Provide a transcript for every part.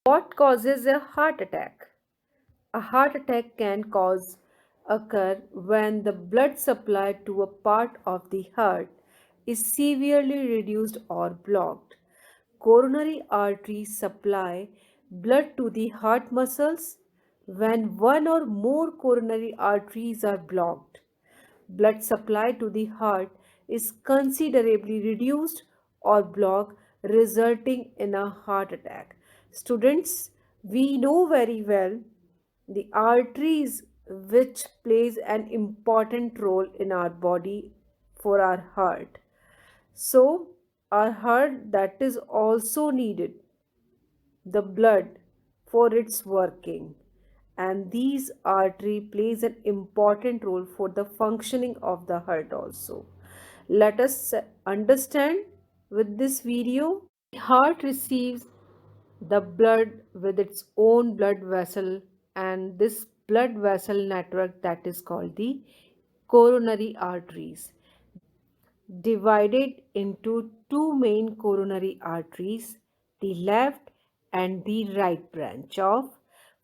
What causes a heart attack? A heart attack can cause occur when the blood supply to a part of the heart is severely reduced or blocked. Coronary arteries supply blood to the heart muscles. When one or more coronary arteries are blocked, blood supply to the heart is considerably reduced or blocked, resulting in a heart attack. Students, we know very well the arteries which plays an important role in our body for our heart. So our heart that is also needed the blood for its working, and these artery plays an important role for the functioning of the heart also. Let us understand with this video. The heart receives the blood with its own blood vessel, and this blood vessel network that is called the coronary arteries, divided into two main coronary arteries, the left and the right branch of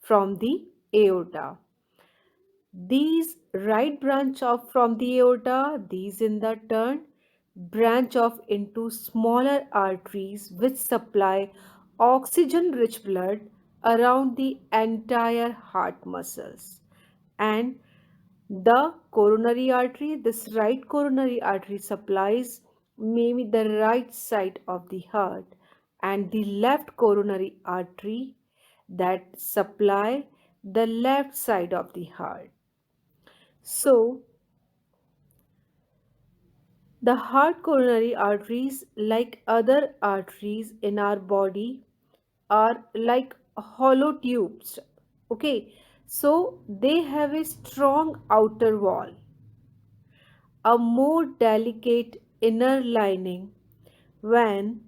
from the aorta. These right branch off from the aorta, these in the turn branch off into smaller arteries which supply oxygen rich blood around the entire heart muscles. And the coronary artery, this right coronary artery supplies maybe the right side of the heart, and the left coronary artery that supply the left side of the heart. So, the heart coronary arteries, like other arteries in our body, are like hollow tubes. Okay, so they have a strong outer wall, a more delicate inner lining. When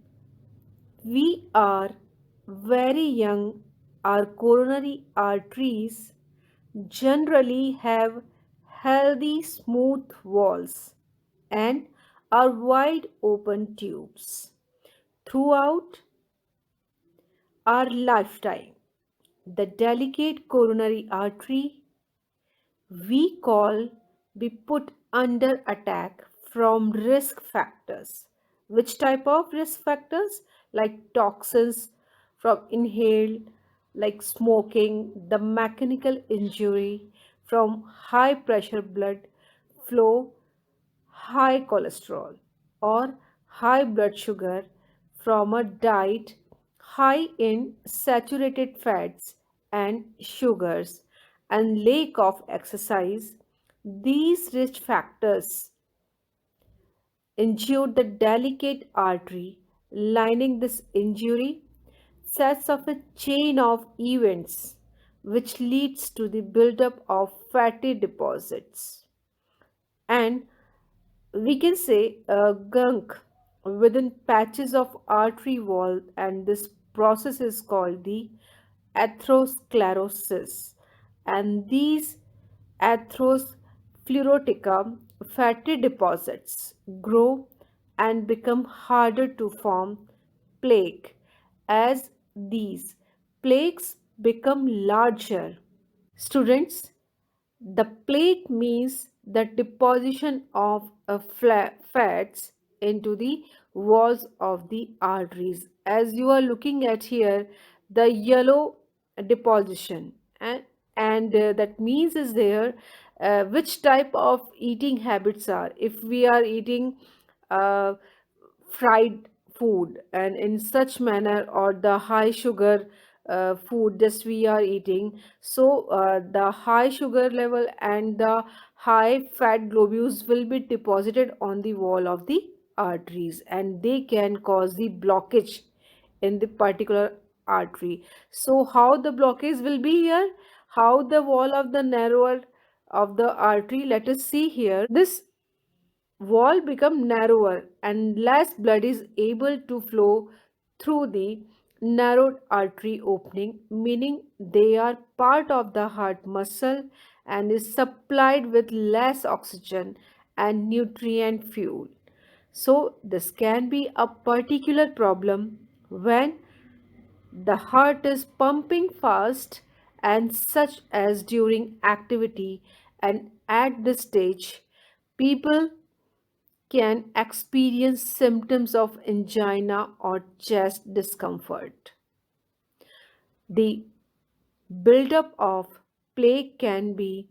we are very young, our coronary arteries generally have healthy, smooth walls and are wide open tubes. Throughout our lifetime, the delicate coronary artery we call be put under attack from risk factors. Which type of risk factors? Like toxins from inhaled, like smoking, the mechanical injury from high pressure blood flow, high cholesterol, or high blood sugar from a diet high in saturated fats and sugars, and lack of exercise. These risk factors injure the delicate artery lining. This injury sets off a chain of events which leads to the buildup of fatty deposits, and we can say gunk within patches of artery wall, and this process is called the atherosclerosis. And these atherosclerotica fatty deposits grow and become harder to form plaque. As these plaques become larger, students, the plaque means the deposition of fats into the walls of the arteries. As you are looking at here, the yellow deposition, and that means is there which type of eating habits are. If we are eating uh, fried food and in such manner, or the high sugar food just we are eating, so the high sugar level and the high fat globules will be deposited on the wall of the arteries, and they can cause the blockage in the particular artery. So how the blockage will be here, how the wall of the narrower of the artery, let us see here. This wall become narrower and less blood is able to flow through the narrowed artery opening, meaning they are part of the heart muscle and is supplied with less oxygen and nutrient fuel. So this can be a particular problem when The heart is pumping fast and such as during activity, and at this stage people can experience symptoms of angina or chest discomfort. The buildup of plaque can be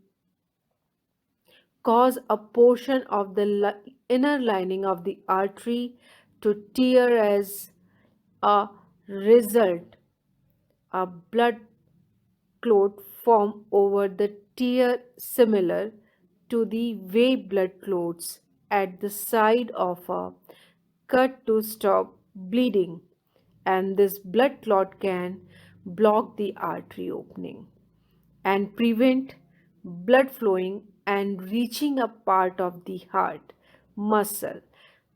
cause a portion of the inner lining of the artery to tear. As a result, a blood clot form over the tear, similar to the way blood clots at the side of a cut to stop bleeding, and this blood clot can block the artery opening and prevent blood flowing and reaching a part of the heart muscle.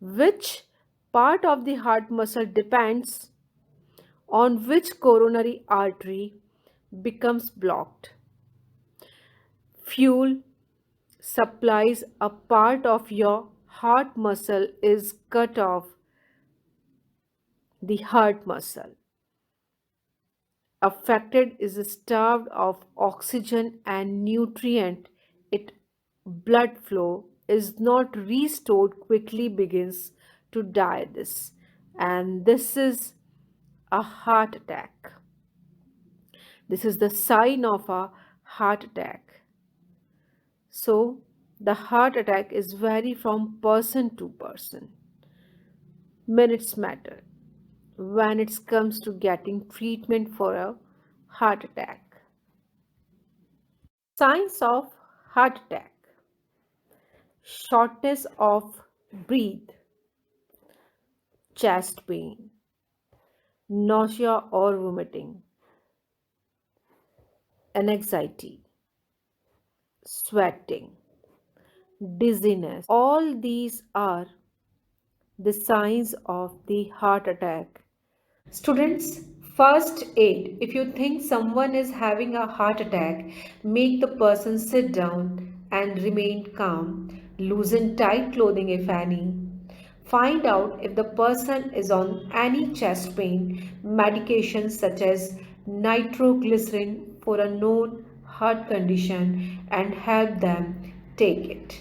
Which part of the heart muscle depends on which coronary artery becomes blocked. Fuel supplies a part of your heart muscle is cut off. The heart muscle affected is starved of oxygen and nutrient. Its blood flow is not restored quickly, begins to die this, and this is a heart attack. This is the sign of a heart attack. So the heart attack is vary from person to person. Minutes matter when it comes to getting treatment for a heart attack. Signs of heart attack: shortness of breath, chest pain, nausea or vomiting, anxiety, sweating, dizziness. All these are the signs of the heart attack. Students, first aid. If you think someone is having a heart attack, make the person sit down and remain calm. Loosen tight clothing if any. Find out if the person is on any chest pain medication such as nitroglycerin for a known heart condition and help them take it.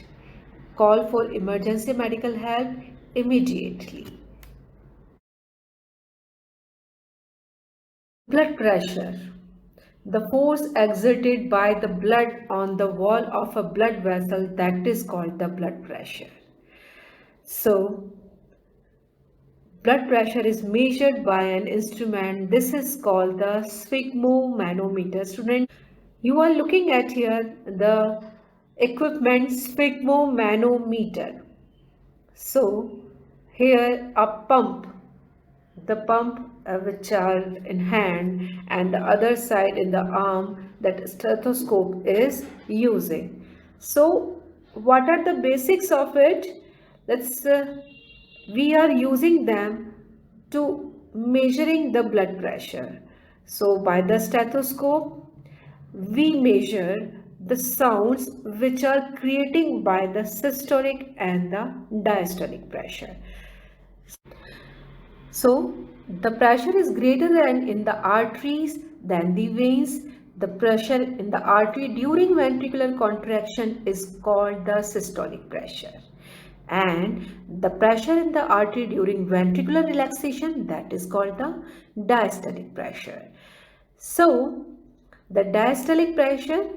Call for emergency medical help immediately. Blood pressure. The force exerted by the blood on the wall of a blood vessel, that is called the blood pressure. So, blood pressure is measured by an instrument. This is called the sphygmomanometer. Student, you are looking at here the equipment sphygmomanometer. So, here a pump, the pump which are in hand, and the other side in the arm that stethoscope is using. So what are the basics of it? Let's we are using them to measuring the blood pressure. So by the stethoscope we measure the sounds which are creating by the systolic and the diastolic pressure. So the pressure is greater than in the arteries than the veins. The pressure in the artery during ventricular contraction is called the systolic pressure. And the pressure in the artery during ventricular relaxation, that is called the diastolic pressure. So the diastolic pressure,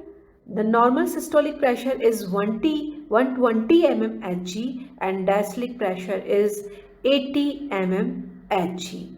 the normal systolic pressure is 120 mmHg and diastolic pressure is 80 mmHg.